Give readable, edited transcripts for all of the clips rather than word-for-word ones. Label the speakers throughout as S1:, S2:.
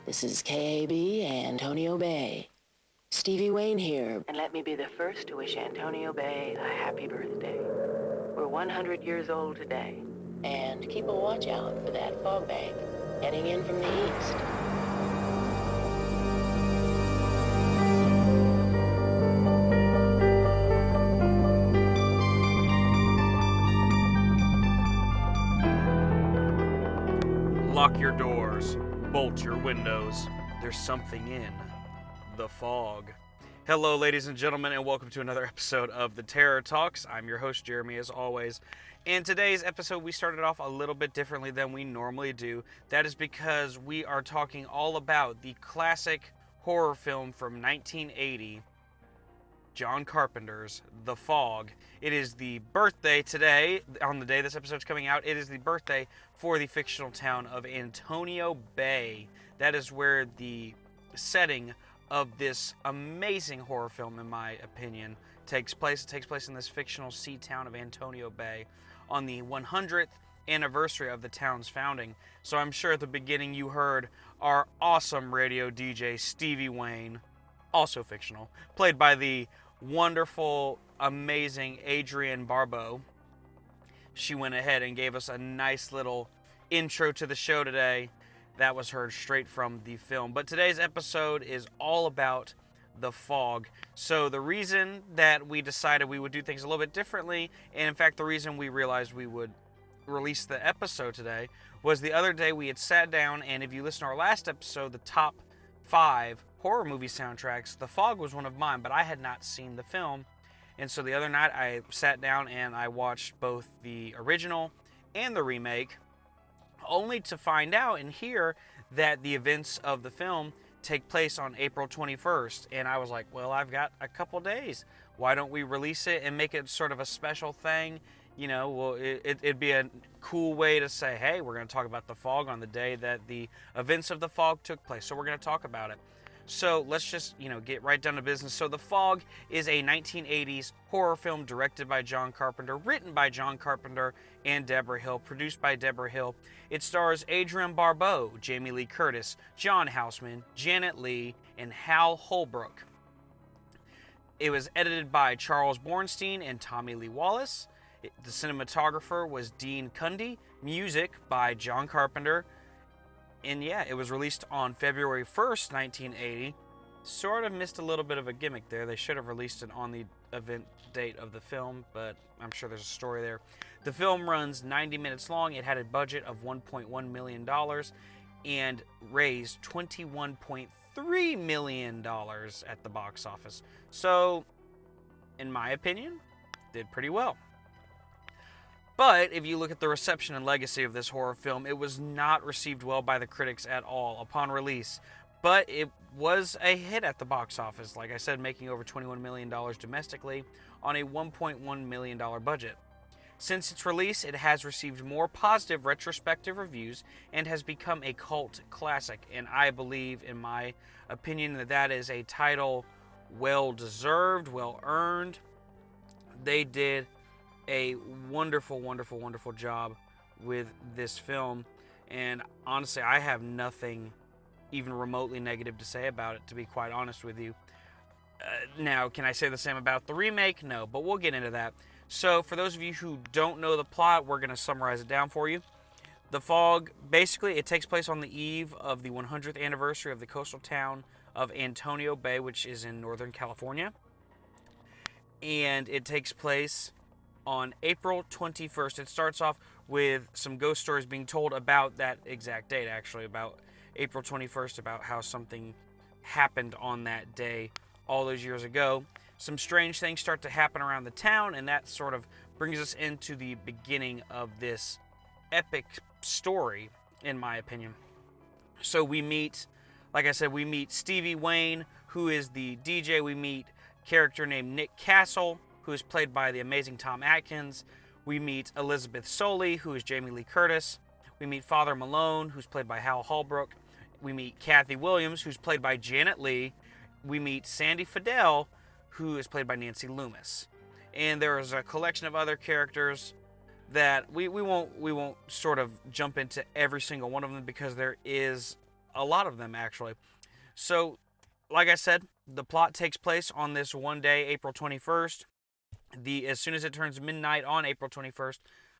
S1: This is KAB Antonio Bay. Stevie Wayne here, and let me be the first to wish Antonio Bay a happy birthday. We're 100 years old today. And keep a watch out for that fog bank heading in from the east.
S2: Lock your doors, bolt your windows. There's something in the fog. Hello, ladies and gentlemen, and welcome to another episode of the Terror Talks. I'm your host, Jeremy, as always. In today's episode, we started off a little bit differently than we normally do. That is because we are talking all about the classic horror film from 1980, John Carpenter's The Fog. It is the birthday today, on the day this episode's coming out, it is the birthday for the fictional town of Antonio Bay. That is where the setting of this amazing horror film, in my opinion, takes place. It takes place in this fictional sea town of Antonio Bay on the 100th anniversary of the town's founding. So I'm sure at the beginning you heard our awesome radio DJ Stevie Wayne, also fictional, played by the wonderful, amazing Adrienne Barbeau. She went ahead and gave us a nice little intro to the show today. That was heard straight from the film. But today's episode is all about The Fog. So the reason that we decided we would do things a little bit differently, and in fact the reason we realized we would release the episode today, was the other day we had sat down, and if you listen to our last episode, the top 5 horror movie soundtracks, The Fog was one of mine, but I had not seen the film. And so the other night I sat down and I watched both the original and the remake, only to find out and hear that the events of the film take place on April 21st. And I was like, well, I've got a couple days. Why don't we release it and make it sort of a special thing? You know, well, it'd be a cool way to say, hey, we're going to talk about The Fog on the day that the events of The Fog took place. So we're going to talk about it. So let's just, get right down to business. So The Fog is a 1980s horror film directed by John Carpenter, written by John Carpenter and Debra Hill, produced by Debra Hill. It stars Adrienne Barbeau, Jamie Lee Curtis, John Houseman, Janet Leigh, and Hal Holbrook. It was edited by Charles Bornstein and Tommy Lee Wallace. The cinematographer was Dean Cundy. Music by John Carpenter. And yeah, it was released on February 1st, 1980. Sort of missed a little bit of a gimmick there. They should have released it on the event date of the film, but I'm sure there's a story there. The film runs 90 minutes long. It had a budget of $1.1 million and raised $21.3 million at the box office. So, in my opinion, did pretty well. But if you look at the reception and legacy of this horror film, it was not received well by the critics at all upon release. But it was a hit at the box office, like I said, making over $21 million domestically on a $1.1 million budget. Since its release, it has received more positive retrospective reviews and has become a cult classic. And I believe, in my opinion, that is a title well-deserved, well-earned. They did a wonderful, wonderful, wonderful job with this film, and honestly, I have nothing even remotely negative to say about it, to be quite honest with you. Now, can I say the same about the remake? No, but we'll get into that. So, for those of you who don't know the plot, we're going to summarize it down for you. The Fog, basically, it takes place on the eve of the 100th anniversary of the coastal town of Antonio Bay, which is in Northern California, and it takes place on April 21st. It starts off with some ghost stories being told about that exact date, actually, about April 21st, about how something happened on that day all those years ago. Some strange things start to happen around the town, and that sort of brings us into the beginning of this epic story, in my opinion. So we meet, like I said, we meet Stevie Wayne, who is the DJ. We meet a character named Nick Castle, who is played by the amazing Tom Atkins. We meet Elizabeth Soley, who is Jamie Lee Curtis. We meet Father Malone, who's played by Hal Holbrook. We meet Kathy Williams, who's played by Janet Leigh. We meet Sandy Fidel, who is played by Nancy Loomis. And there is a collection of other characters that we won't sort of jump into every single one of them, because there is a lot of them actually. So, like I said, the plot takes place on this one day, April 21st. As soon as it turns midnight on April 21st,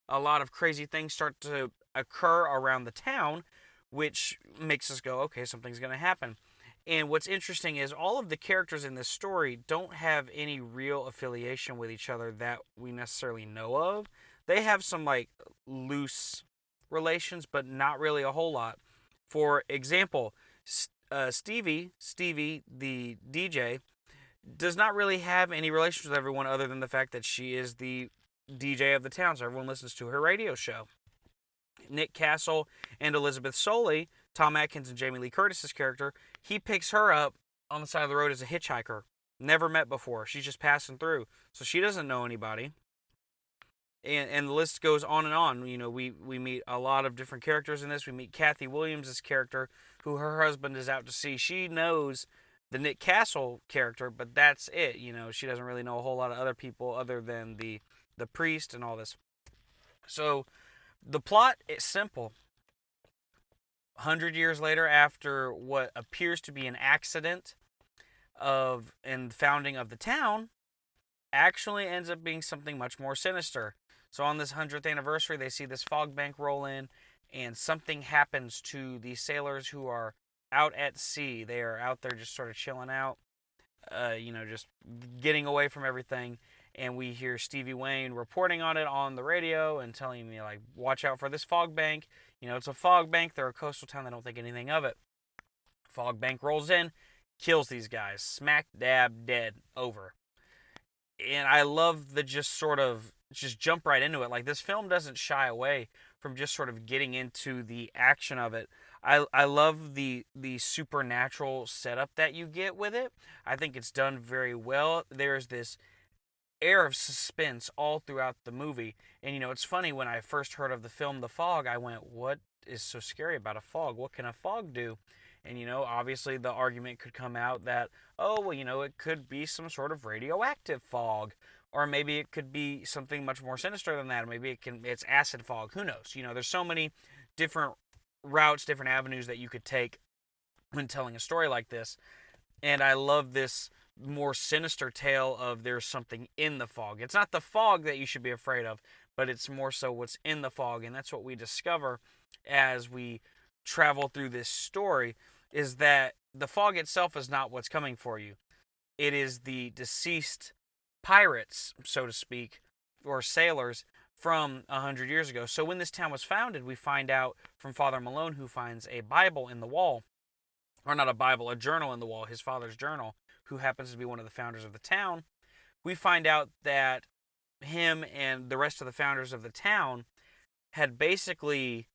S2: a lot of crazy things start to occur around the town, which makes us go, okay, something's going to happen. And what's interesting is all of the characters in this story don't have any real affiliation with each other that we necessarily know of. They have some like loose relations, but not really a whole lot. For example, Stevie, the DJ, does not really have any relations with everyone other than the fact that she is the DJ of the town, so everyone listens to her radio show. Nick Castle and Elizabeth Soley, Tom Atkins and Jamie Lee Curtis's character, he picks her up on the side of the road as a hitchhiker. Never met before. She's just passing through. So she doesn't know anybody. And the list goes on and on. You know, we meet a lot of different characters in this. We meet Kathy Williams' character, who her husband is out to sea. She knows the Nick Castle character, but that's it. You know, she doesn't really know a whole lot of other people other than the priest and all this. So the plot is simple. 100 years later, after what appears to be an accident in the founding of the town, actually ends up being something much more sinister. So on this 100th anniversary, they see this fog bank roll in, and something happens to the sailors who are out at sea. They are out there just sort of chilling out, just getting away from everything. And we hear Stevie Wayne reporting on it on the radio and telling me, like, watch out for this fog bank. You know, it's a fog bank. They're a coastal town. They don't think anything of it. Fog bank rolls in, kills these guys. Smack dab dead. Over. And I love the just jump right into it. Like, this film doesn't shy away from just sort of getting into the action of it. I love the supernatural setup that you get with it. I think it's done very well. There's this air of suspense all throughout the movie. And, you know, it's funny, when I first heard of the film The Fog, I went, what is so scary about a fog? What can a fog do? And, you know, obviously the argument could come out that, oh, well, you know, it could be some sort of radioactive fog. Or maybe it could be something much more sinister than that. Maybe it's acid fog. Who knows? You know, there's so many different routes, different avenues that you could take when telling a story like this. And I love this more sinister tale of there's something in the fog. It's not the fog that you should be afraid of, but it's more so what's in the fog. And that's what we discover as we travel through this story, is that the fog itself is not what's coming for you. It is the deceased pirates, so to speak, or sailors from 100 years ago. So when this town was founded, we find out from Father Malone, who finds a Bible in the wall, or not a Bible, a journal in the wall, his father's journal, who happens to be one of the founders of the town. We find out that him and the rest of the founders of the town had basically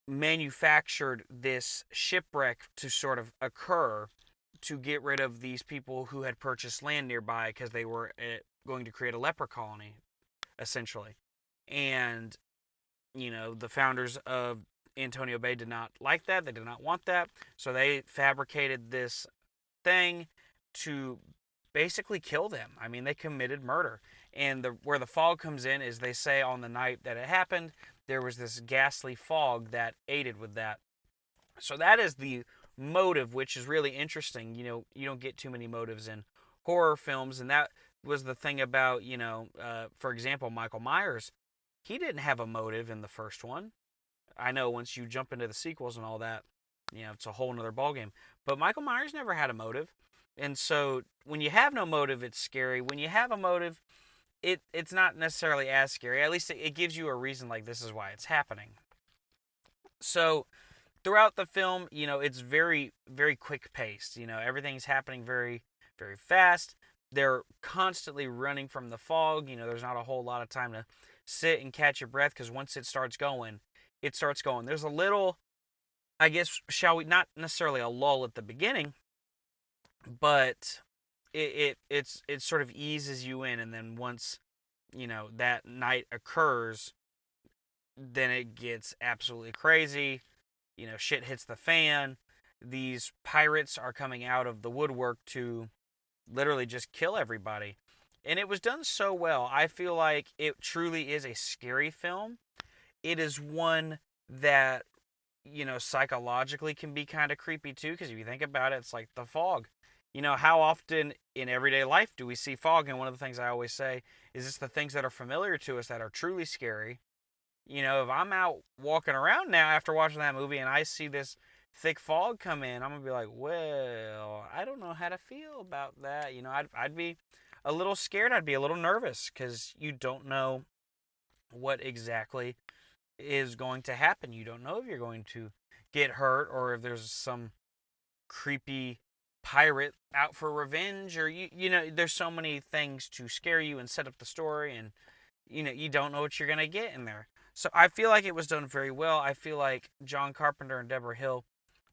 S2: manufactured this shipwreck to sort of occur to get rid of these people who had purchased land nearby because they were going to create a leper colony, essentially. And, you know, the founders of Antonio Bay did not like that. They did not want that. So they fabricated this thing to basically kill them. I mean, they committed murder. And where the fog comes in is, they say on the night that it happened, there was this ghastly fog that aided with that. So that is the motive, which is really interesting. You know, you don't get too many motives in horror films, and that was the thing about, for example, Michael Myers. He didn't have a motive in the first one. I know once you jump into the sequels and all that, it's a whole nother ballgame. But Michael Myers never had a motive. And so when you have no motive, it's scary. When you have a motive, it's not necessarily as scary. At least it gives you a reason, like, this is why it's happening. So throughout the film, it's very, very quick paced. Everything's happening very, very fast. They're constantly running from the fog. There's not a whole lot of time to sit and catch your breath, because once it starts going, it starts going. There's a little, I guess, not necessarily a lull at the beginning, but it sort of eases you in, and then once, that night occurs, then it gets absolutely crazy. Shit hits the fan. These pirates are coming out of the woodwork to literally just kill everybody. And it was done so well. I feel like it truly is a scary film. It is one that psychologically can be kind of creepy too, because if you think about it, it's like the fog. How often in everyday life do we see fog? And one of the things I always say is it's the things that are familiar to us that are truly scary. If I'm out walking around now after watching that movie and I see this thick fog come in, I'm going to be like, well, I don't know how to feel about that. I'd be a little scared. I'd be a little nervous because you don't know what exactly is going to happen. You don't know if you're going to get hurt or if there's some creepy pirate out for revenge, or there's so many things to scare you and set up the story, and you don't know what you're going to get in there. So I feel like it was done very well. I feel like John Carpenter and Debra Hill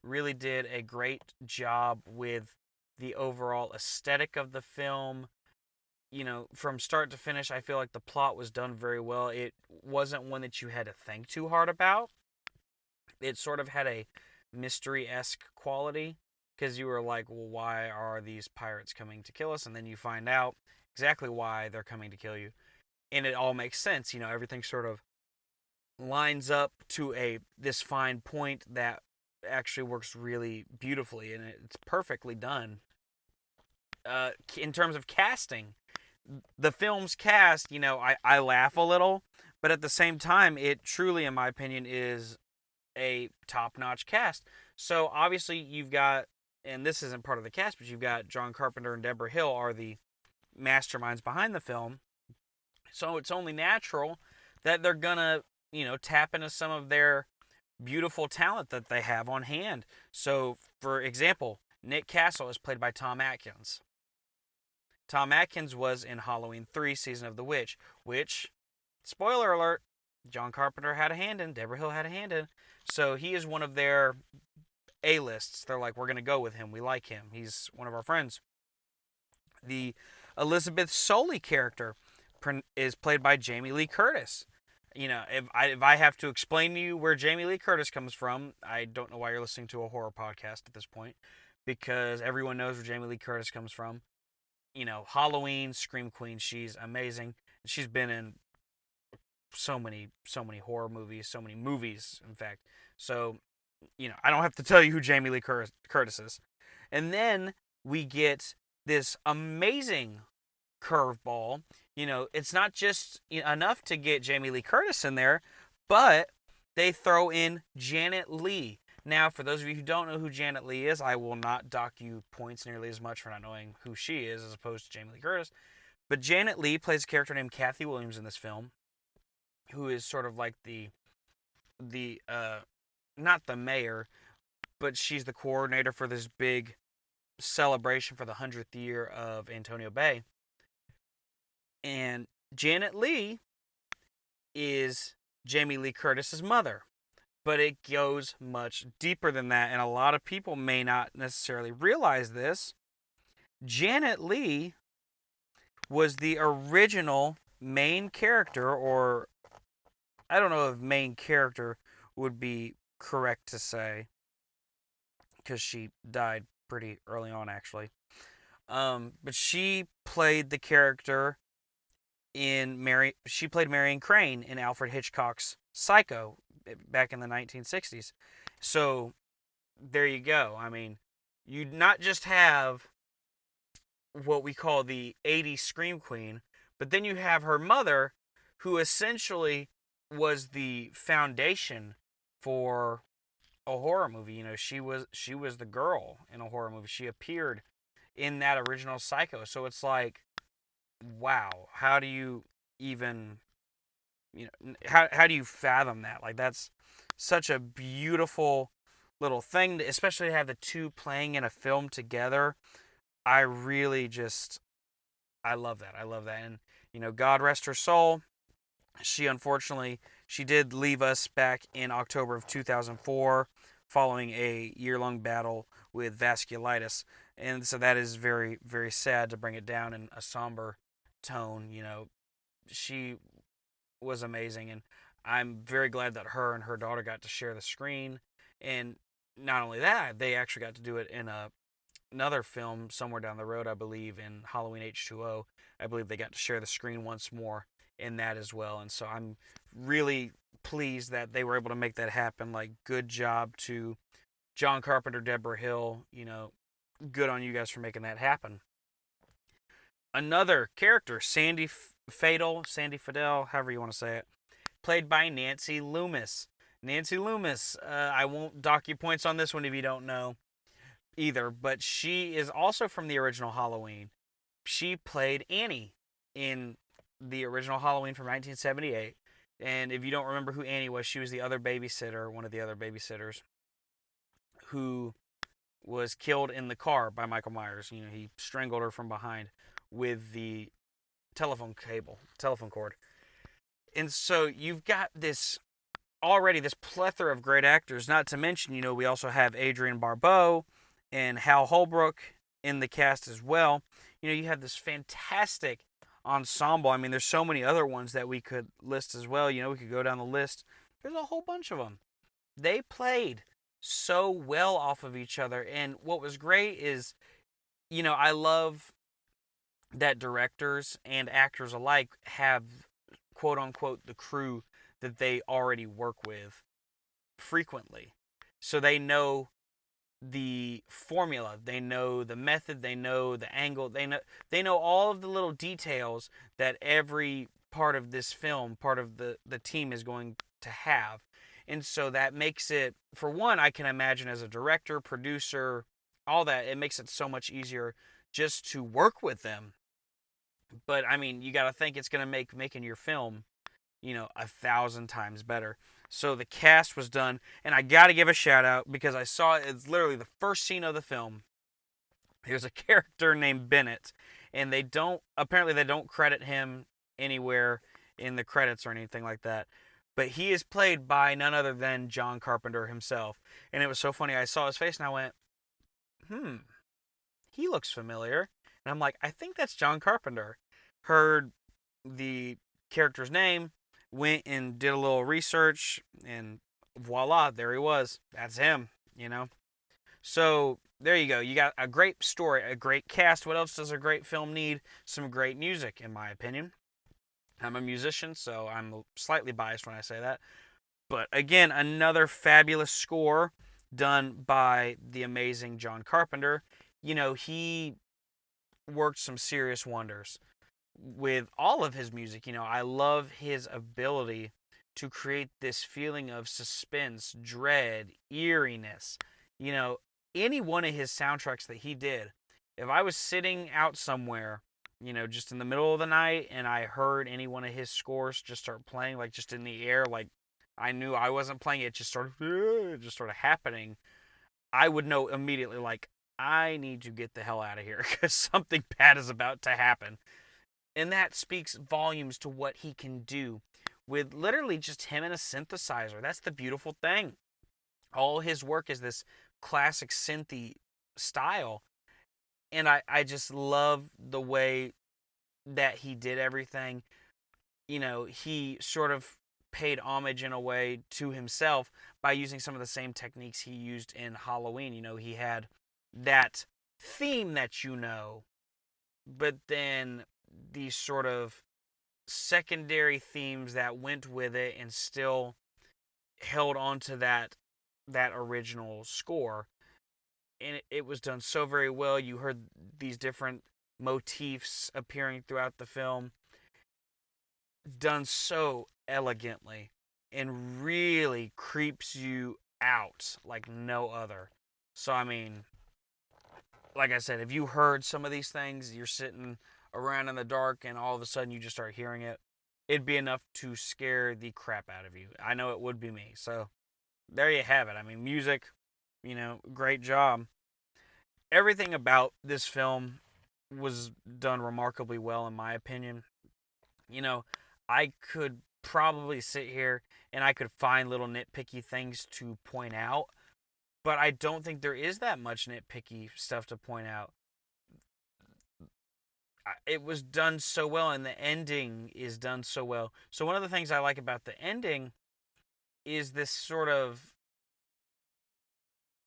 S2: really did a great job with the overall aesthetic of the film. From start to finish, I feel like the plot was done very well. It wasn't one that you had to think too hard about. It sort of had a mystery-esque quality, because you were like, well, why are these pirates coming to kill us? And then you find out exactly why they're coming to kill you. And it all makes sense. Everything sort of lines up to this fine point that actually works really beautifully, and it's perfectly done. In terms of casting, the film's cast, I laugh a little, but at the same time, it truly, in my opinion, is a top-notch cast. So obviously you've got, and this isn't part of the cast, but you've got John Carpenter and Debra Hill are the masterminds behind the film. So it's only natural that they're gonna, tap into some of their beautiful talent that they have on hand. So, for example, Nick Castle is played by Tom Atkins. Tom Atkins was in Halloween 3 Season of the Witch, which, spoiler alert, John Carpenter had a hand in, Debra Hill had a hand in. So he is one of their A-lists. They're like, we're going to go with him. We like him. He's one of our friends. The Elizabeth Soley character is played by Jamie Lee Curtis. If I have to explain to you where Jamie Lee Curtis comes from, I don't know why you're listening to a horror podcast at this point, because everyone knows where Jamie Lee Curtis comes from. Halloween, Scream Queen, she's amazing. She's been in so many horror movies, so many movies, in fact. So, I don't have to tell you who Jamie Lee Curtis is. And then we get this amazing curveball. It's not just enough to get Jamie Lee Curtis in there, but they throw in Janet Leigh. Now, for those of you who don't know who Janet Leigh is, I will not dock you points nearly as much for not knowing who she is as opposed to Jamie Lee Curtis. But Janet Leigh plays a character named Kathy Williams in this film, who is sort of like the not the mayor, but she's the coordinator for this big celebration for the 100th year of Antonio Bay. And Janet Leigh is Jamie Lee Curtis's mother. But it goes much deeper than that, and a lot of people may not necessarily realize this. Janet Leigh was the original main character, or I don't know if main character would be correct to say, because she died pretty early on, actually. But she played the character she played Marion Crane in Alfred Hitchcock's Psycho back in the 1960s. So there you go. I mean, you not just have what we call the 80s Scream Queen, but then you have her mother, who essentially was the foundation for a horror movie. She was the girl in a horror movie. She appeared in that original Psycho. So it's like, wow, how do you even, how do you fathom that? Like, that's such a beautiful little thing, especially to have the two playing in a film together. I really just, I love that. I love that. And, God rest her soul. She did leave us back in October of 2004 following a year-long battle with vasculitis. And so that is very, very sad to bring it down in a somber tone. She was amazing, and I'm very glad that her and her daughter got to share the screen. And not only that, they actually got to do it in another film somewhere down the road, I believe, in Halloween H2O. I believe they got to share the screen once more in that as well. And so I'm really pleased that they were able to make that happen. Like, good job to John Carpenter, Debra Hill. Good on you guys for making that happen. Another character, Sandy Fidel, however you want to say it, played by Nancy Loomis. Nancy Loomis, I won't dock you points on this one if you don't know either, but she is also from the original Halloween. She played Annie in the original Halloween from 1978. And if you don't remember who Annie was, she was the other babysitter, one of the other babysitters, who was killed in the car by Michael Myers. He strangled her from behind with the telephone cord. And so you've got this plethora of great actors, not to mention, we also have Adrienne Barbeau and Hal Holbrook in the cast as well. You have this fantastic ensemble. I mean, there's so many other ones that we could list as well. We could go down the list. There's a whole bunch of them. They played so well off of each other. And what was great is, I love that directors and actors alike have, quote unquote, the crew that they already work with frequently. So they know the formula, they know the method, they know the angle, they know all of the little details that every part of this film, part of the team is going to have. And so that makes it, for one, I can imagine as a director, producer, all that, it makes it so much easier just to work with them. But I mean, you got to think it's going to make making your film 1,000 times better. So the cast was done, and I got to give a shout out because I saw it's literally the first scene of the film. There's a character named Bennett, and apparently they don't credit him anywhere in the credits or anything like that. But he is played by none other than John Carpenter himself. And it was so funny. I saw his face and I went, he looks familiar. And I'm like, I think that's John Carpenter. Heard the character's name, went and did a little research, and voila, there he was. That's him, So there you go. You got a great story, a great cast. What else does a great film need? Some great music, in my opinion. I'm a musician, so I'm slightly biased when I say that. But again, another fabulous score done by the amazing John Carpenter. He worked some serious wonders with all of his music. I love his ability to create this feeling of suspense, dread, eeriness. Any one of his soundtracks that he did, if I was sitting out somewhere, just in the middle of the night and I heard any one of his scores just start playing, like just in the air, like I knew I wasn't playing it, just started happening, I would know immediately, like, I need to get the hell out of here because something bad is about to happen. And that speaks volumes to what he can do with literally just him and a synthesizer. That's the beautiful thing. All his work is this classic synthy style. And I just love the way that he did everything. He sort of paid homage in a way to himself by using some of the same techniques he used in Halloween. He had that theme that but then these sort of secondary themes that went with it and still held on to that original score. And it was done so very well. You heard these different motifs appearing throughout the film, done so elegantly, and really creeps you out like no other. So I mean, like I said, if you heard some of these things, you're sitting around in the dark and all of a sudden you just start hearing it, it'd be enough to scare the crap out of you. I know it would be me. So there you have it. I mean, music, great job. Everything about this film was done remarkably well, in my opinion. I could probably sit here and I could find little nitpicky things to point out, but I don't think there is that much nitpicky stuff to point out. It was done so well, and the ending is done so well. So one of the things I like about the ending is this sort of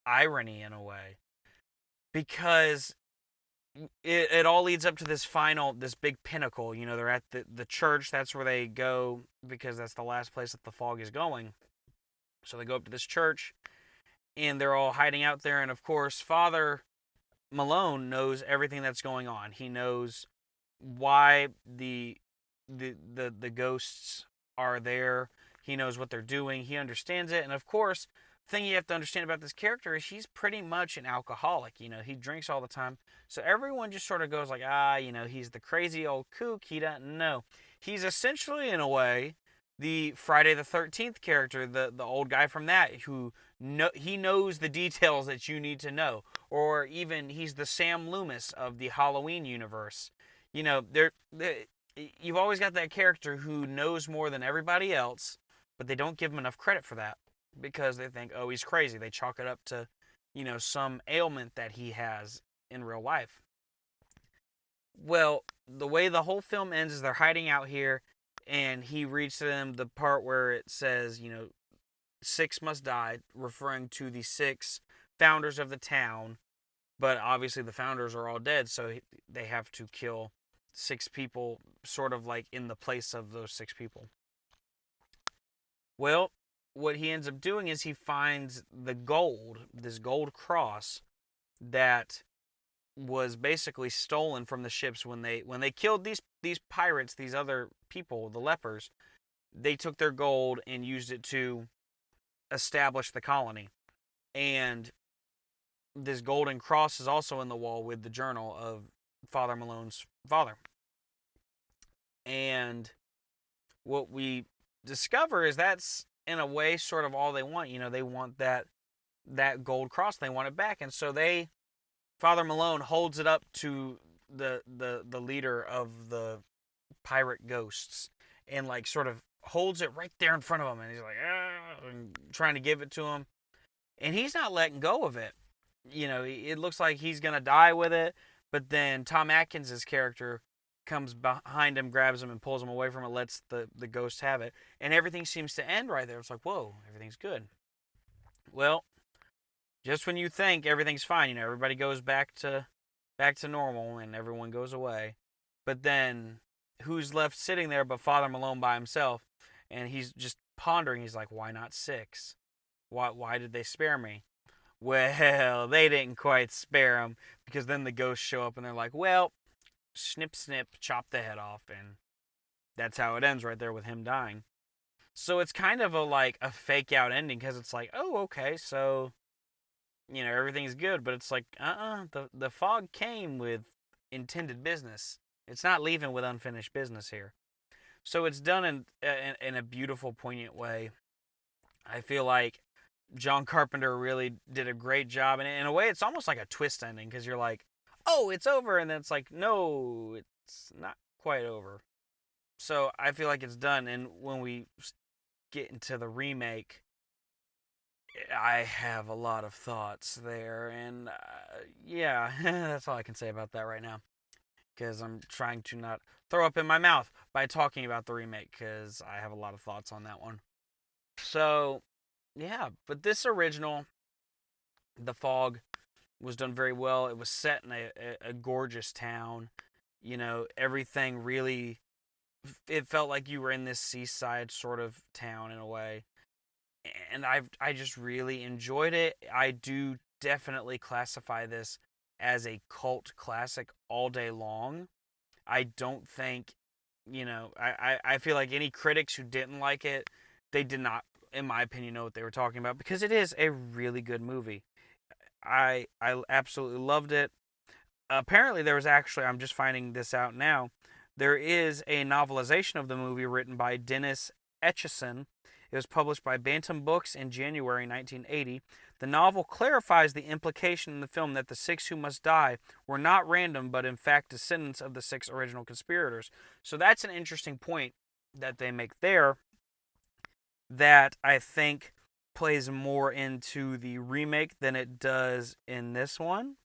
S2: irony in a way, because it all leads up to this big pinnacle. They're at the church. That's where they go because that's the last place that the fog is going. So they go up to this church, and they're all hiding out there. And of course, Father Malone knows everything that's going on. He knows why the ghosts are there. He knows what they're doing. He understands it. And of course, the thing you have to understand about this character is he's pretty much an alcoholic. He drinks all the time. So everyone just sort of goes like, he's the crazy old kook. He doesn't know. He's essentially, in a way, the Friday the 13th character, the old guy from that, who he knows the details that you need to know. Or even he's the Sam Loomis of the Halloween universe. You've always got that character who knows more than everybody else, but they don't give him enough credit for that because they think, oh, he's crazy. They chalk it up to, some ailment that he has in real life. Well, the way the whole film ends is they're hiding out here, and he reads to them the part where it says, 6 must die, referring to the 6 founders of the town. But obviously the founders are all dead, so they have to kill 6 people, sort of like in the place of those 6 people. Well, what he ends up doing is he finds this gold cross that was basically stolen from the ships when they killed these pirates, these other people, the lepers. They took their gold and used it to establish the colony. And this golden cross is also in the wall with the journal of Father Malone's father. And what we discover is that's, in a way, sort of all they want. They want that gold cross. They want it back. And so Father Malone holds it up to the leader of the pirate ghosts and like sort of holds it right there in front of him. And he's like, and trying to give it to him. And he's not letting go of it. It looks like he's going to die with it. But then Tom Atkins' character comes behind him, grabs him, and pulls him away from it, lets the ghost have it. And everything seems to end right there. It's like, whoa, everything's good. Well, just when you think everything's fine, everybody goes back to normal and everyone goes away. But then who's left sitting there but Father Malone by himself? And he's just pondering. He's like, why not 6? Why did they spare me? Well, they didn't quite spare him, because then the ghosts show up and they're like, well, snip, snip, chop the head off, and that's how it ends right there with him dying. So it's kind of a fake out ending, because it's like, oh, okay, so, everything's good, but it's like, the fog came with intended business. It's not leaving with unfinished business here. So it's done in a beautiful, poignant way. I feel like John Carpenter really did a great job, and in a way, it's almost like a twist ending, because you're like, oh, it's over, and then it's like, no, it's not quite over. So I feel like it's done, and when we get into the remake, I have a lot of thoughts there, and yeah, that's all I can say about that right now, because I'm trying to not throw up in my mouth by talking about the remake, because I have a lot of thoughts on that one. So, yeah, but this original, The Fog, was done very well. It was set in a gorgeous town. Everything really, it felt like you were in this seaside sort of town in a way. And I just really enjoyed it. I do definitely classify this as a cult classic all day long. I don't think, I feel like any critics who didn't like it, they did not, in my opinion, know what they were talking about, because it is a really good movie. I absolutely loved it. Apparently, there was actually, I'm just finding this out now, there is a novelization of the movie written by Dennis Etchison. It was published by Bantam Books in January 1980. The novel clarifies the implication in the film that the 6 who must die were not random, but in fact descendants of the 6 original conspirators. So that's an interesting point that they make there, that I think plays more into the remake than it does in this one.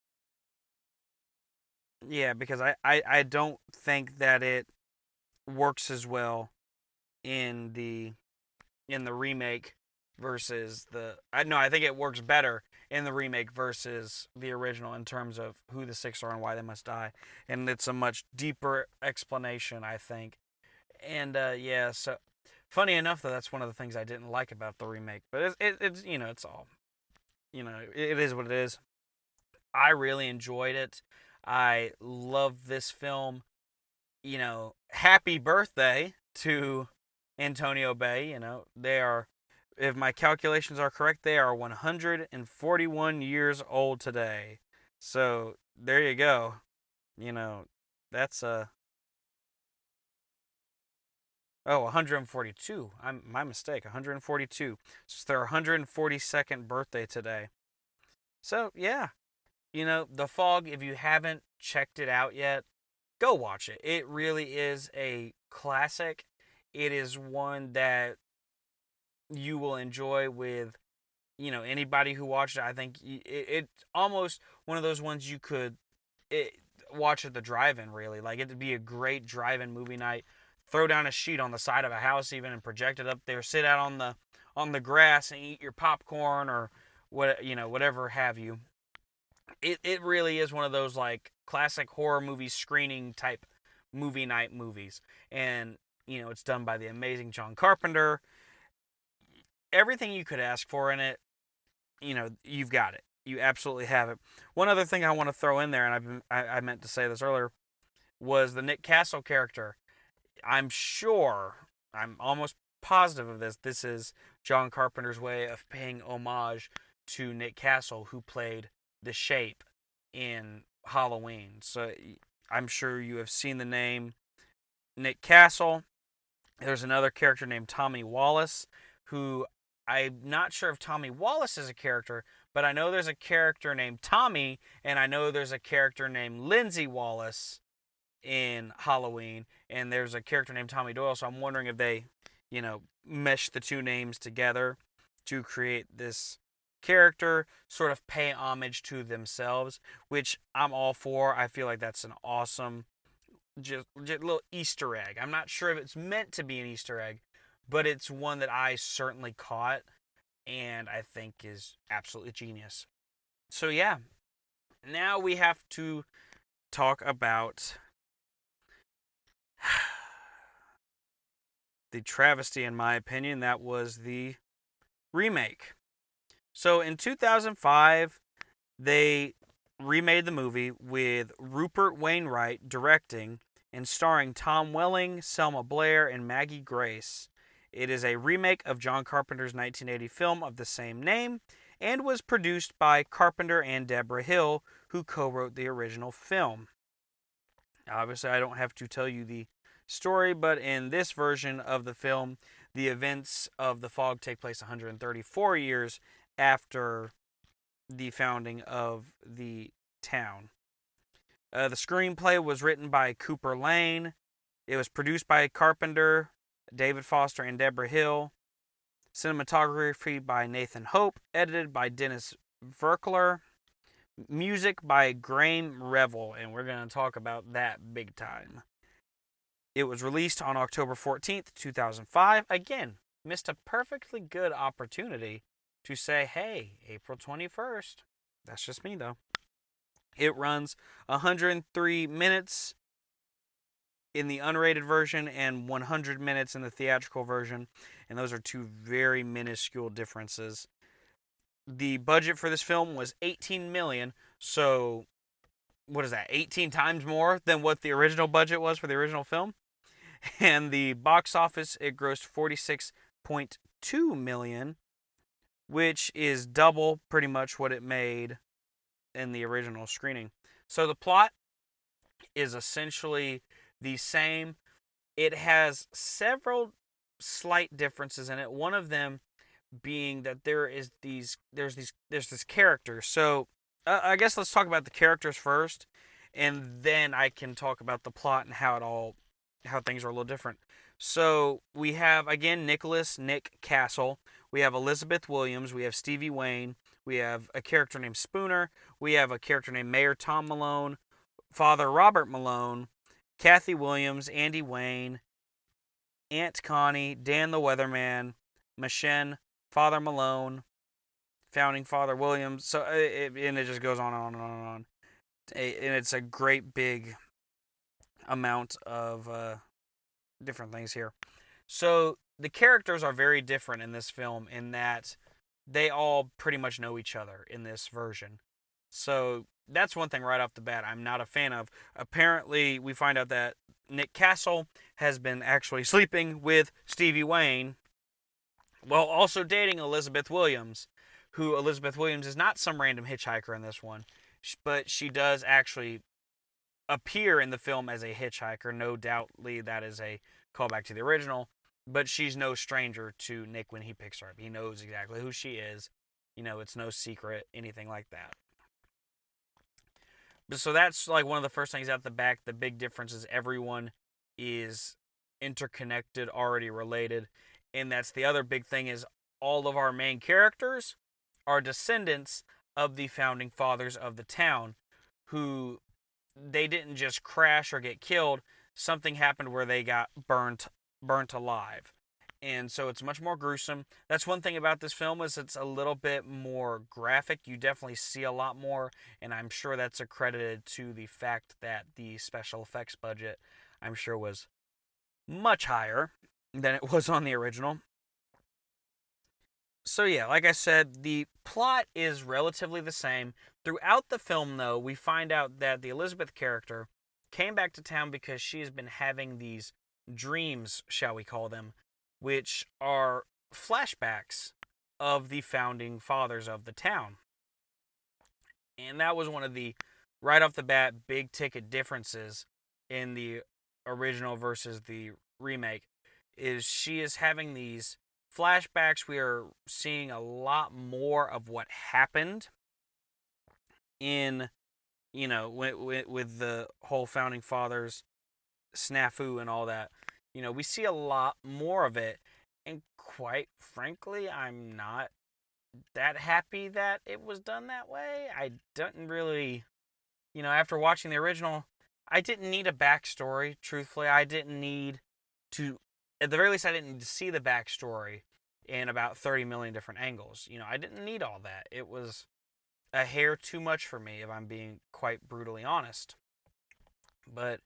S2: Yeah, because I don't think that it works as well in the remake versus I think it works better in the remake versus the original in terms of who the six are and why they must die. And it's a much deeper explanation, I think. And yeah, so funny enough, though, that's one of the things I didn't like about the remake. But it's it's all, it is what it is. I really enjoyed it. I love this film. Happy birthday to Antonio Bay. They are, if my calculations are correct, they are 141 years old today. So there you go. That's oh, 142. My mistake. 142. So it's their 142nd birthday today. So yeah, The Fog. If you haven't checked it out yet, go watch it. It really is a classic. It is one that you will enjoy with, anybody who watched it. I think it's almost one of those ones you could it, watch at the drive-in, really. Like, it'd be a great drive-in movie night. Throw down a sheet on the side of a house even and project it up there. Sit out on the grass and eat your popcorn or whatever have you. It really is one of those, like, classic horror movie screening type movie night movies. And, it's done by the amazing John Carpenter. Everything you could ask for in it, you've got it. You absolutely have it. One other thing I want to throw in there, and I meant to say this earlier, was the Nick Castle character. I'm almost positive of this. This is John Carpenter's way of paying homage to Nick Castle, who played the Shape in Halloween. So I'm sure you have seen the name Nick Castle. There's another character named Tommy Wallace, who I'm not sure if Tommy Wallace is a character, but I know there's a character named Tommy, and I know there's a character named Lindsay Wallace in Halloween, and there's a character named Tommy Doyle, so I'm wondering if they, mesh the two names together to create this character, sort of pay homage to themselves, which I'm all for. I feel like that's an awesome just a little Easter egg. I'm not sure if it's meant to be an Easter egg, but it's one that I certainly caught and I think is absolutely genius. So yeah, now we have to talk about the travesty, in my opinion, that was the remake. So in 2005, they remade the movie with Rupert Wainwright directing and starring Tom Welling, Selma Blair, and Maggie Grace. It is a remake of John Carpenter's 1980 film of the same name and was produced by Carpenter and Debra Hill, who co-wrote the original film. Obviously, I don't have to tell you the story, but in this version of the film, the events of The Fog take place 134 years after the founding of the town. The screenplay was written by Cooper Lane. It was produced by Carpenter, David Foster, and Debra Hill. Cinematography by Nathan Hope. Edited by Dennis Verkler. Music by Graham Revel, and we're going to talk about that big time. It was released on October 14th, 2005. Again, missed a perfectly good opportunity to say, hey, April 21st. That's just me, though. It runs 103 minutes in the unrated version and 100 minutes in the theatrical version, and those are two very minuscule differences. The budget for this film was $18 million, so what is that, 18 times more than what the original budget was for the original film? And the box office, it grossed $46.2 million, which is double pretty much what it made in the original screening. So the plot is essentially the same. It has several slight differences in it. One of them being that there's this character. So I guess let's talk about the characters first, and then I can talk about the plot and how things are a little different. So we have, again, Nick Castle. We have Elizabeth Williams. We have Stevie Wayne. We have a character named Spooner. We have a character named Mayor Tom Malone, Father Robert Malone, Kathy Williams, Andy Wayne, Aunt Connie, Dan the Weatherman, Machen, Father Malone, founding father Williams. So and it just goes on and on and on and on. And it's a great big amount of different things here. So the characters are very different in this film in that they all pretty much know each other in this version. So that's one thing right off the bat I'm not a fan of. Apparently, we find out that Nick Castle has been actually sleeping with Stevie Wayne while also dating Elizabeth Williams, who Elizabeth Williams is not some random hitchhiker in this one, but she does actually appear in the film as a hitchhiker. No doubtly that is a callback to the original, but she's no stranger to Nick when he picks her up. He knows exactly who she is. It's no secret, anything like that. So that's like one of the first things out the back. The big difference is everyone is interconnected, already related. And that's the other big thing is all of our main characters are descendants of the founding fathers of the town, who they didn't just crash or get killed. Something happened where they got burnt alive. And so it's much more gruesome. That's one thing about this film is it's a little bit more graphic. You definitely see a lot more, and I'm sure that's accredited to the fact that the special effects budget, I'm sure, was much higher than it was on the original. So yeah, like I said, the plot is relatively the same. Throughout the film, though, we find out that the Elizabeth character came back to town because she has been having these dreams, shall we call them, which are flashbacks of the founding fathers of the town. And that was one of the, right off the bat, big ticket differences in the original versus the remake, is she is having these flashbacks. We are seeing a lot more of what happened in, with the whole founding fathers snafu and all that. We see a lot more of it, and quite frankly, I'm not that happy that it was done that way. I didn't really, after watching the original, I didn't need a backstory, truthfully. I didn't need to, at the very least, I didn't need to see the backstory in about 30 million different angles. I didn't need all that. It was a hair too much for me, if I'm being quite brutally honest. But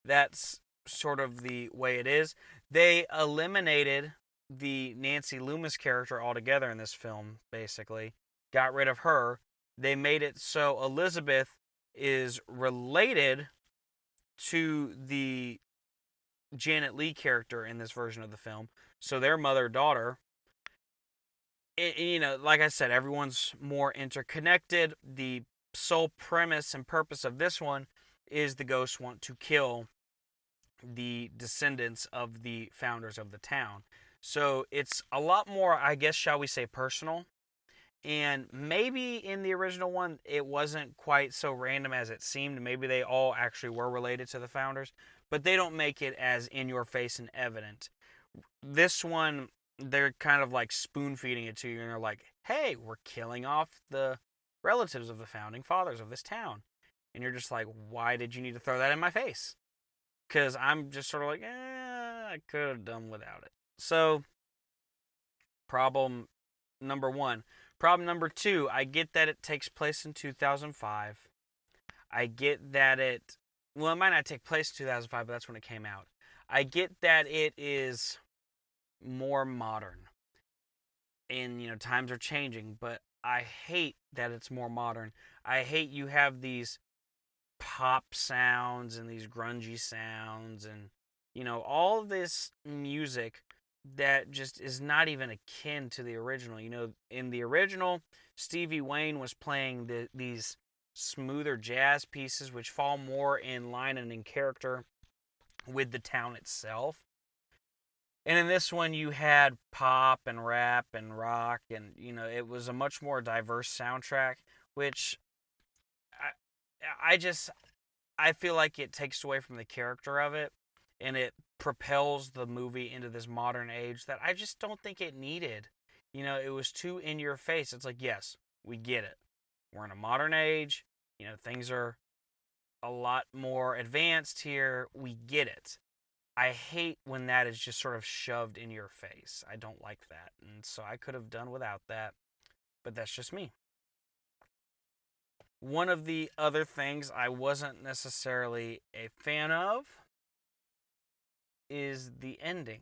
S2: that's sort of the way it is. They eliminated the Nancy Loomis character altogether in this film, basically. Got rid of her. They made it so Elizabeth is related to the Janet Leigh character in this version of the film. So their mother-daughter. Like I said, everyone's more interconnected. The sole premise and purpose of this one is the ghosts want to kill the descendants of the founders of the town. So it's a lot more, I guess, shall we say, personal. And maybe in the original one, it wasn't quite so random as it seemed. Maybe they all actually were related to the founders, but they don't make it as in your face and evident. This one, they're kind of like spoon feeding it to you, and they're like, hey, we're killing off the relatives of the founding fathers of this town. And you're just like, why did you need to throw that in my face? Because I'm just sort of like, I could have done without it. So, problem number one. Problem number two, I get that it takes place in 2005. I get that it might not take place in 2005, but that's when it came out. I get that it is more modern. And, times are changing, but I hate that it's more modern. I hate you have these pop sounds and these grungy sounds and, all this music that just is not even akin to the original. In the original, Stevie Wayne was playing these smoother jazz pieces, which fall more in line and in character with the town itself. And in this one, you had pop and rap and rock, and it was a much more diverse soundtrack, which I feel like it takes away from the character of it, and it propels the movie into this modern age that I just don't think it needed. It was too in your face. It's like, yes, we get it. We're in a modern age. Things are a lot more advanced here. We get it. I hate when that is just sort of shoved in your face. I don't like that. And so I could have done without that. but that's just me. One of the other things I wasn't necessarily a fan of is the ending.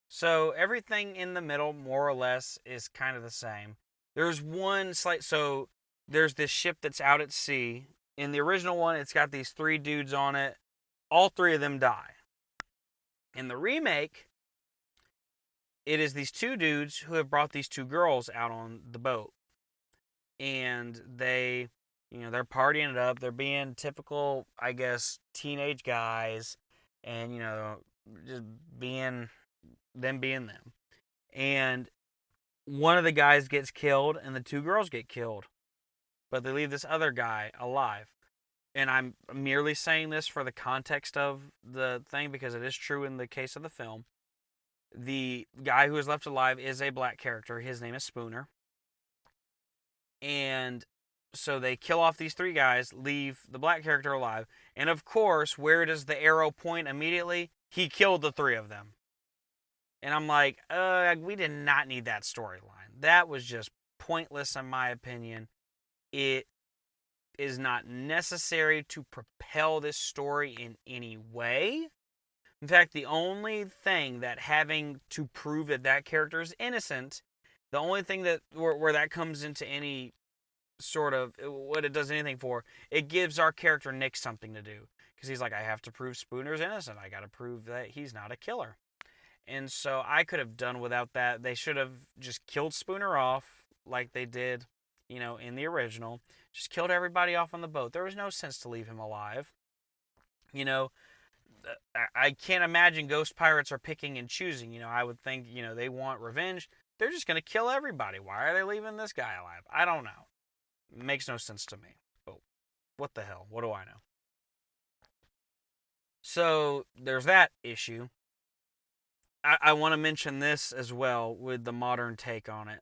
S2: So everything in the middle, more or less, is kind of the same. There's one slight, so there's this ship that's out at sea. In the original one, it's got these 3 dudes on it. All 3 of them die. In the remake, it is these 2 dudes who have brought these 2 girls out on the boat. And they're partying it up. They're being typical, I guess, teenage guys. And, just being them. And one of the guys gets killed and the 2 girls get killed. But they leave this other guy alive. And I'm merely saying this for the context of the thing because it is true in the case of the film. The guy who is left alive is a black character. His name is Spooner. And so they kill off these 3 guys, leave the black character alive. And of course, where does the arrow point immediately? He killed the 3 of them. And I'm like, we did not need that storyline. That was just pointless in my opinion. It is not necessary to propel this story in any way. In fact, the only thing that having to prove that character is innocent, the only thing that where that comes into any sort of what it does anything for, it gives our character Nick something to do. Because he's like, I have to prove Spooner's innocent. I got to prove that he's not a killer. And so I could have done without that. They should have just killed Spooner off like they did, in the original. Just killed everybody off on the boat. There was no sense to leave him alive. I can't imagine ghost pirates are picking and choosing. I would think, they want revenge. They're just going to kill everybody. Why are they leaving this guy alive? I don't know. It makes no sense to me. But what the hell? What do I know? So there's that issue. I want to mention this as well with the modern take on it.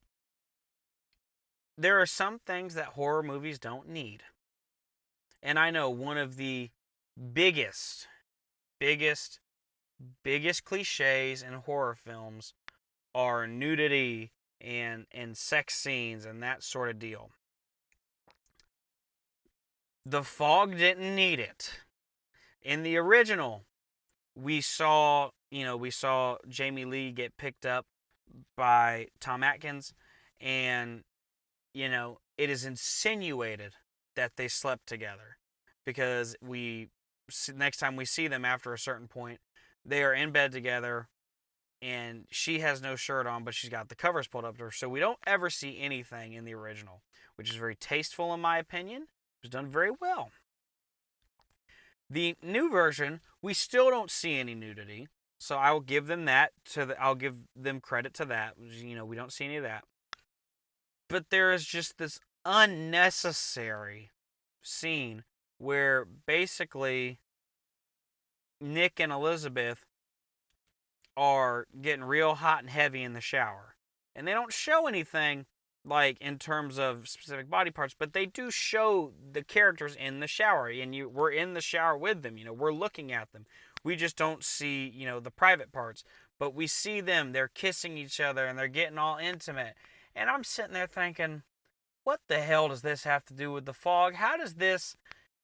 S2: There are some things that horror movies don't need. And I know one of the biggest cliches in horror films are nudity and sex scenes and that sort of deal. The Fog didn't need it. In the original, we saw Jamie Lee get picked up by Tom Atkins, and it is insinuated that they slept together because next time we see them after a certain point, they are in bed together and she has no shirt on, but she's got the covers pulled up to her. So we don't ever see anything in the original, which is very tasteful in my opinion. It was done very well. The new version, we still don't see any nudity. So I'll give them I'll give them credit to that. We don't see any of that. But there is just this unnecessary scene where basically Nick and Elizabeth are getting real hot and heavy in the shower. And they don't show anything like in terms of specific body parts, but they do show the characters in the shower. And we're in the shower with them. We're looking at them. We just don't see, the private parts. But we see them. They're kissing each other and they're getting all intimate. And I'm sitting there thinking, what the hell does this have to do with the Fog? How does this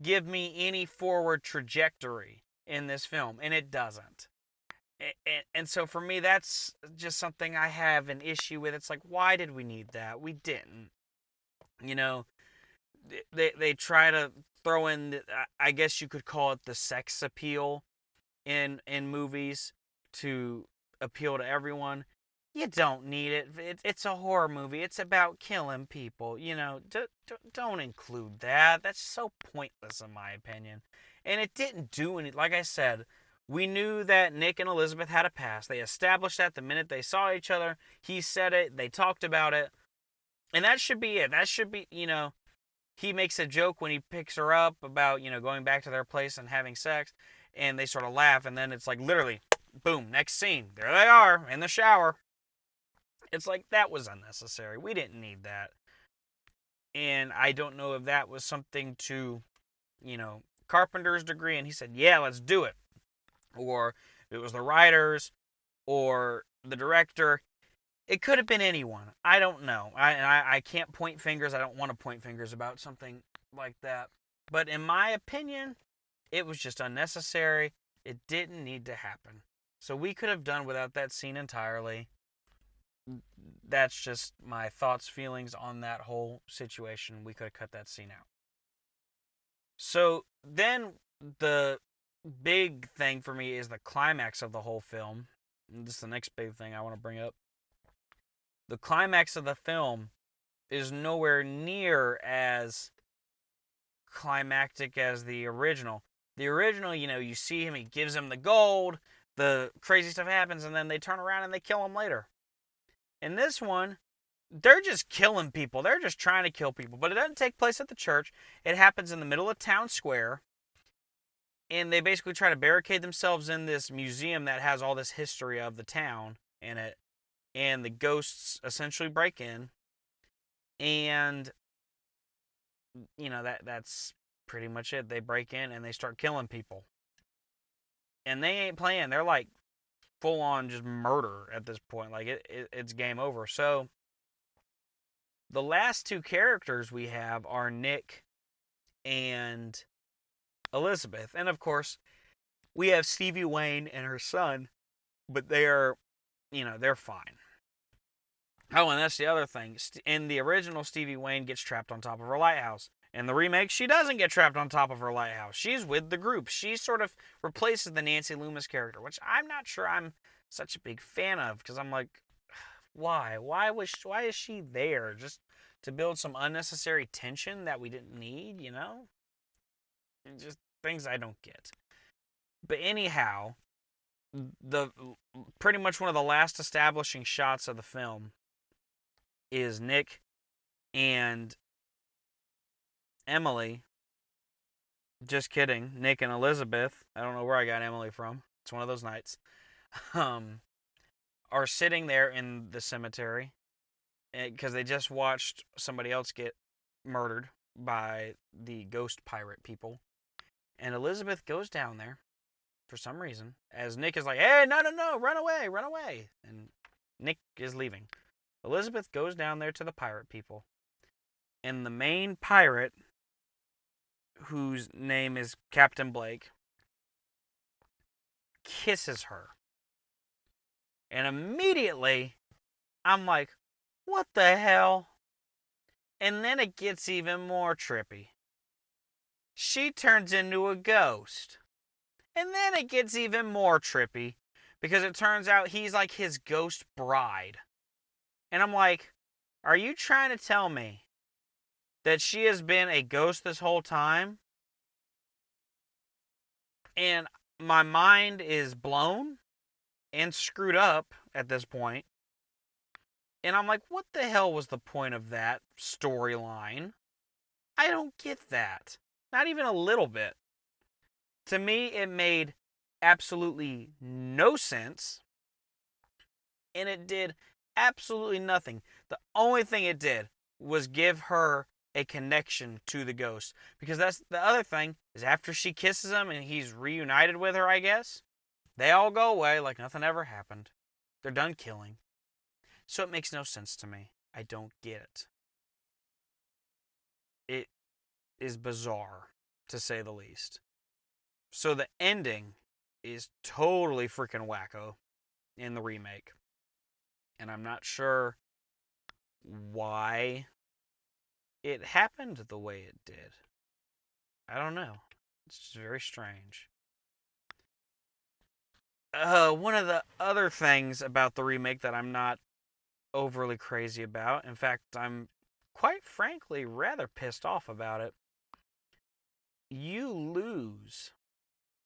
S2: give me any forward trajectory in this film? And it doesn't. And so for me, that's just something I have an issue with. It's like, why did we need that? We didn't. They try to throw in, I guess you could call it the sex appeal in movies to appeal to everyone. You don't need it. It's a horror movie. It's about killing people. Don't include that. That's so pointless in my opinion. And it didn't do anything. Like I said, we knew that Nick and Elizabeth had a past. They established that the minute they saw each other. He said it. They talked about it. And that should be it. That should be, he makes a joke when he picks her up about, going back to their place and having sex. And they sort of laugh. And then it's like literally, boom, next scene. There they are in the shower. It's like, that was unnecessary. We didn't need that. And I don't know if that was something to, Carpenter's degree. And he said, yeah, let's do it. Or it was the writers or the director. It could have been anyone. I don't know. I can't point fingers. I don't want to point fingers about something like that. But in my opinion, it was just unnecessary. It didn't need to happen. So we could have done without that scene entirely. That's just my thoughts, feelings on that whole situation. We could have cut that scene out. So then the big thing for me is the climax of the whole film. And this is the next big thing I want to bring up. The climax of the film is nowhere near as climactic as the original. The original, you see him, he gives him the gold, the crazy stuff happens, and then they turn around and they kill him later. In this one, they're just killing people. They're just trying to kill people. But it doesn't take place at the church. It happens in the middle of town square. And they basically try to barricade themselves in this museum that has all this history of the town in it. And the ghosts essentially break in. And, that's pretty much it. They break in and they start killing people. And they ain't playing. They're like full on just murder at this point. Like it's game over. So the last two characters we have are Nick and Elizabeth. And of course, we have Stevie Wayne and her son, but they are, they're fine. Oh, and that's the other thing. In the original, Stevie Wayne gets trapped on top of her lighthouse. In the remake, she doesn't get trapped on top of her lighthouse. She's with the group. She sort of replaces the Nancy Loomis character, which I'm not sure I'm such a big fan of, because I'm like, why? Why is she there? Just to build some unnecessary tension that we didn't need, Just things I don't get. But anyhow, the pretty much one of the last establishing shots of the film is Nick and Emily. Just kidding. Nick and Elizabeth. I don't know where I got Emily from. It's one of those nights. Are sitting there in the cemetery because they just watched somebody else get murdered by the ghost pirate people. And Elizabeth goes down there for some reason, as Nick is like, hey, no, run away. And Nick is leaving. Elizabeth goes down there to the pirate people. And the main pirate, whose name is Captain Blake, kisses her. And immediately, I'm like, what the hell? And then it gets even more trippy. She turns into a ghost. And then it gets even more trippy, because it turns out he's like his ghost bride. And I'm like, are you trying to tell me that she has been a ghost this whole time? And my mind is blown and screwed up at this point. And I'm like, what the hell was the point of that storyline? I don't get that. Not even a little bit. To me, it made absolutely no sense. And it did absolutely nothing. The only thing it did was give her a connection to the ghost. Because that's the other thing, is after she kisses him and he's reunited with her, I guess, they all go away like nothing ever happened. They're done killing. So it makes no sense to me. I don't get it. It is bizarre, to say the least. So the ending is totally freaking wacko in the remake. And I'm not sure why it happened the way it did. I don't know. It's just very strange. One of the other things about the remake that I'm not overly crazy about, in fact, I'm quite frankly rather pissed off about it, you lose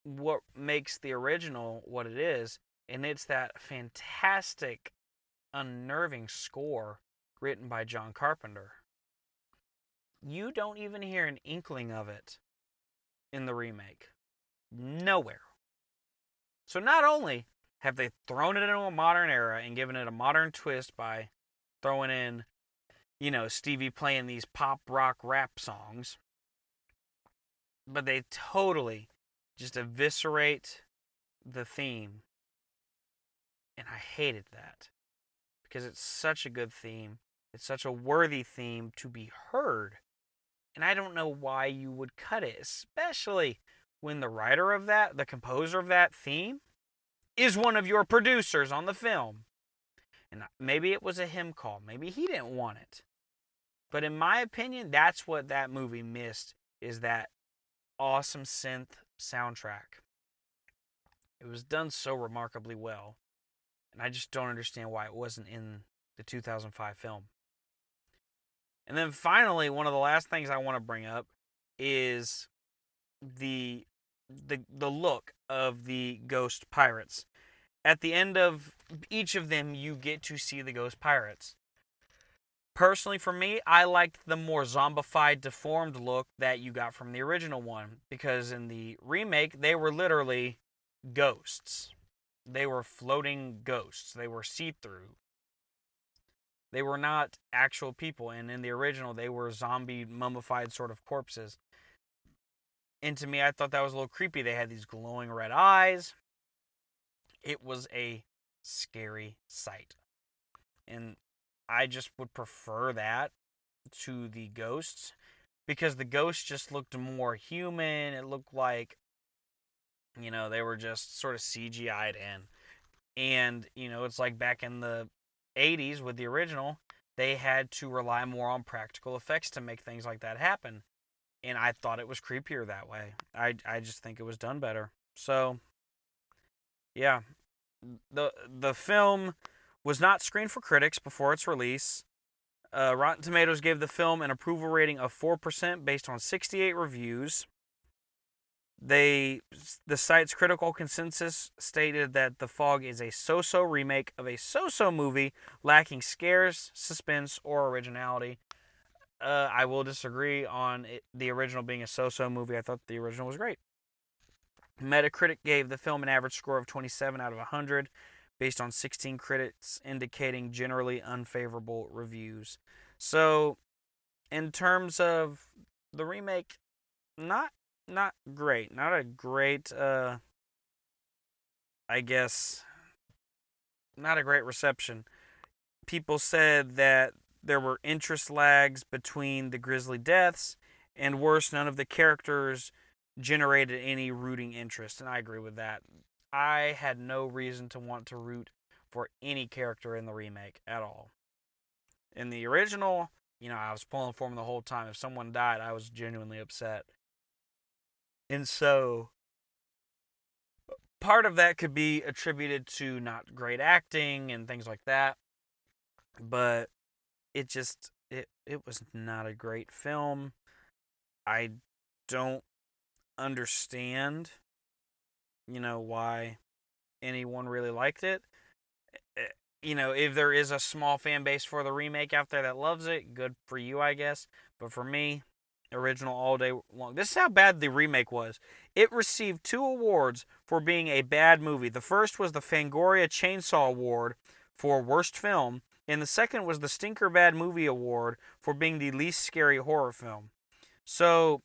S2: what makes the original what it is, and it's that fantastic, unnerving score written by John Carpenter. You don't even hear an inkling of it in the remake. Nowhere. So not only have they thrown it into a modern era and given it a modern twist by throwing in, Stevie playing these pop rock rap songs, but they totally just eviscerate the theme. And I hated that. because it's such a good theme. It's such a worthy theme to be heard. And I don't know why you would cut it, especially when the writer of that, the composer of that theme, is one of your producers on the film. And maybe it was a him call. Maybe he didn't want it. But in my opinion, that's what that movie missed, is that awesome synth soundtrack. It was done so remarkably well. And I just don't understand why it wasn't in the 2005 film. And then finally, one of the last things I want to bring up is the look of the ghost pirates. At the end of each of them, you get to see the ghost pirates. Personally, for me, I liked the more zombified, deformed look that you got from the original one, because in the remake, they were literally ghosts. They were floating ghosts. They were see-through. They were not actual people, and in the original, they were zombie, mummified sort of corpses. And to me, I thought that was a little creepy. They had these glowing red eyes. It was a scary sight. And I just would prefer that to the ghosts, because the ghosts just looked more human. It looked like, they were just sort of CGI'd in. And, it's like back in the 80s with the original, they had to rely more on practical effects to make things like that happen. And I thought it was creepier that way. I just think it was done better. So, yeah. The film was not screened for critics before its release. Rotten Tomatoes gave the film an approval rating of 4% based on 68 reviews. The site's critical consensus stated that The Fog is a so-so remake of a so-so movie lacking scares, suspense, or originality. I will disagree on the original being a so-so movie. I thought the original was great. Metacritic gave the film an average score of 27 out of 100 based on 16 critics indicating generally unfavorable reviews. So, in terms of the remake, not great. Not a great, I guess, not a great reception. People said that there were interest lags between the grisly deaths, and worse, none of the characters generated any rooting interest, and I agree with that. I had no reason to want to root for any character in the remake at all. In the original, I was pulling for him the whole time. If someone died, I was genuinely upset. And so, part of that could be attributed to not great acting and things like that. But it was not a great film. I don't understand, why anyone really liked it. If there is a small fan base for the remake out there that loves it, good for you, I guess. But for me, original all day long. This is how bad the remake was. It received 2 awards for being a bad movie. The first was the Fangoria Chainsaw Award for Worst Film, and the second was the Stinker Bad Movie Award for being the least scary horror film. So,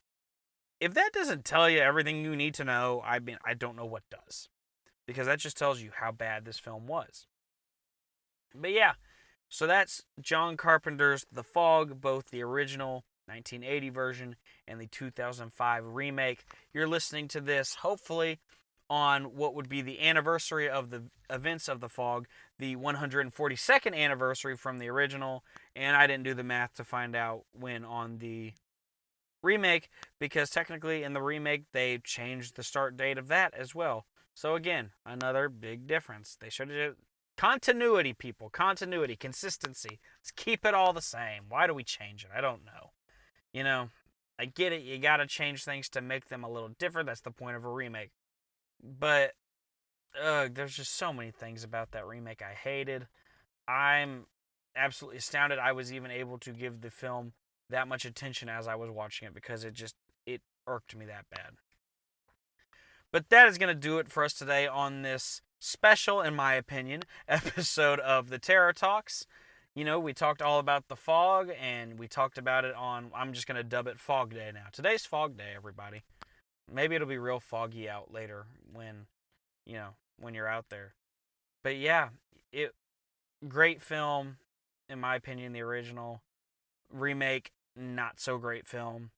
S2: if that doesn't tell you everything you need to know, I don't know what does. Because that just tells you how bad this film was. But yeah, so that's John Carpenter's The Fog, both the original 1980 version and the 2005 remake. You're listening to this, hopefully, on what would be the anniversary of the events of The Fog, the 142nd anniversary from the original, and I didn't do the math to find out when on the remake, because technically in the remake they changed the start date of that as well. So again, another big difference. They should have... Continuity, people. Continuity. Consistency. Let's keep it all the same. Why do we change it? I don't know. I get it. You gotta change things to make them a little different. That's the point of a remake. But there's just so many things about that remake I hated. I'm absolutely astounded I was even able to give the film that much attention as I was watching it, because it irked me that bad. But that is going to do it for us today on this special, in my opinion, episode of the Terror Talks. We talked all about The Fog, and we talked about it on, I'm just going to dub it Fog Day now. Today's Fog Day, everybody. Maybe it'll be real foggy out later when you're out there. But yeah, great film, in my opinion, the original. Remake, not so great film.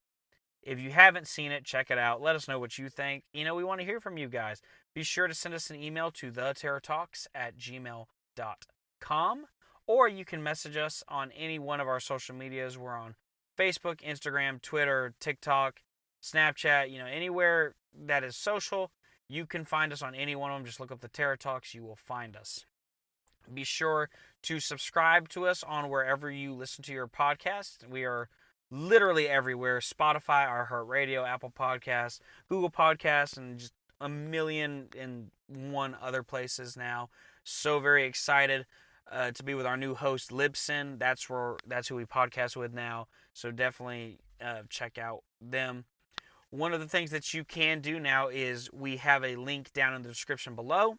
S2: If you haven't seen it, check it out. Let us know what you think. We want to hear from you guys. Be sure to send us an email to theterrortalks@gmail.com, or you can message us on any one of our social medias. We're on Facebook, Instagram, Twitter, TikTok, Snapchat, anywhere that is social. You can find us on any one of them. Just look up the Terror Talks. You will find us. Be sure to subscribe to us on wherever you listen to your podcast. We are literally everywhere. Spotify, iHeartRadio, Apple Podcasts, Google Podcasts, and just a million and one other places now. So very excited to be with our new host, Libsyn. That's who we podcast with now. So definitely check out them. One of the things that you can do now is we have a link down in the description below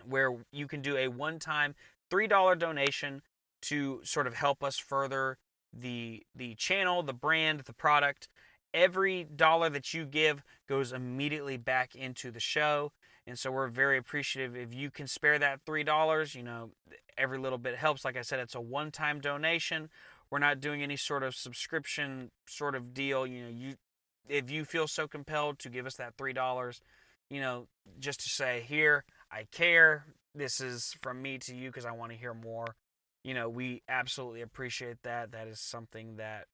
S2: where you can do a one-time $3 donation to sort of help us further the channel, the brand, the product. Every dollar that you give goes immediately back into the show. And so we're very appreciative if you can spare that $3. Every little bit helps. Like I said, it's a one-time donation. We're not doing any sort of subscription sort of deal. If you feel so compelled to give us that $3, just to say, here, I care. This is from me to you because I want to hear more. We absolutely appreciate that. That is something that,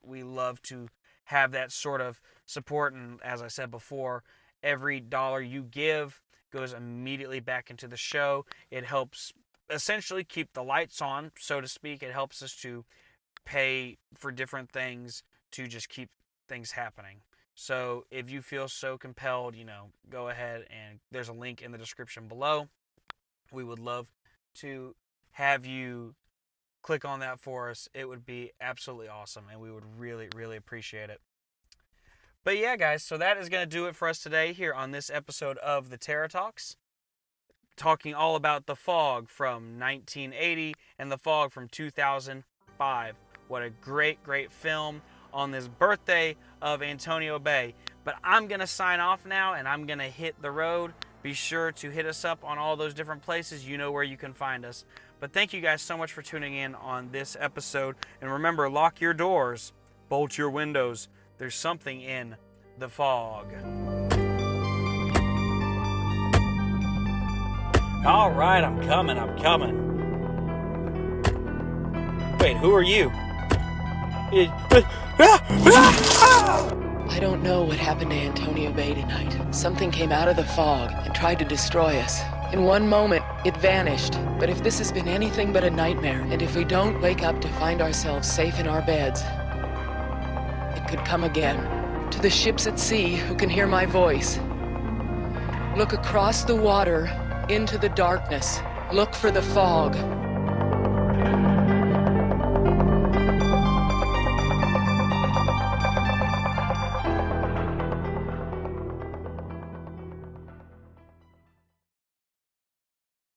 S2: we love to have that sort of support. And as I said before, every dollar you give goes immediately back into the show. It helps essentially keep the lights on, so to speak. It helps us to pay for different things to just keep things happening. So if you feel so compelled, go ahead, and there's a link in the description below. We would love to have you click on that for us. It would be absolutely awesome, and we would really, really appreciate it. But yeah, guys, so that is going to do it for us today here on this episode of the Terror Talks, talking all about The Fog from 1980 and The Fog from 2005. What a great, great film on this birthday of Antonio Bay. But I'm going to sign off now, and I'm going to hit the road. Be sure to hit us up on all those different places. You know where you can find us. But thank you guys so much for tuning in on this episode. And remember, lock your doors, bolt your windows. There's something in the fog. All right, I'm coming. Wait, who are you?
S1: I don't know what happened to Antonio Bay tonight. Something came out of the fog and tried to destroy us. In one moment, it vanished. But if this has been anything but a nightmare, and if we don't wake up to find ourselves safe in our beds, it could come again. To the ships at sea who can hear my voice, look across the water into the darkness. Look for the fog.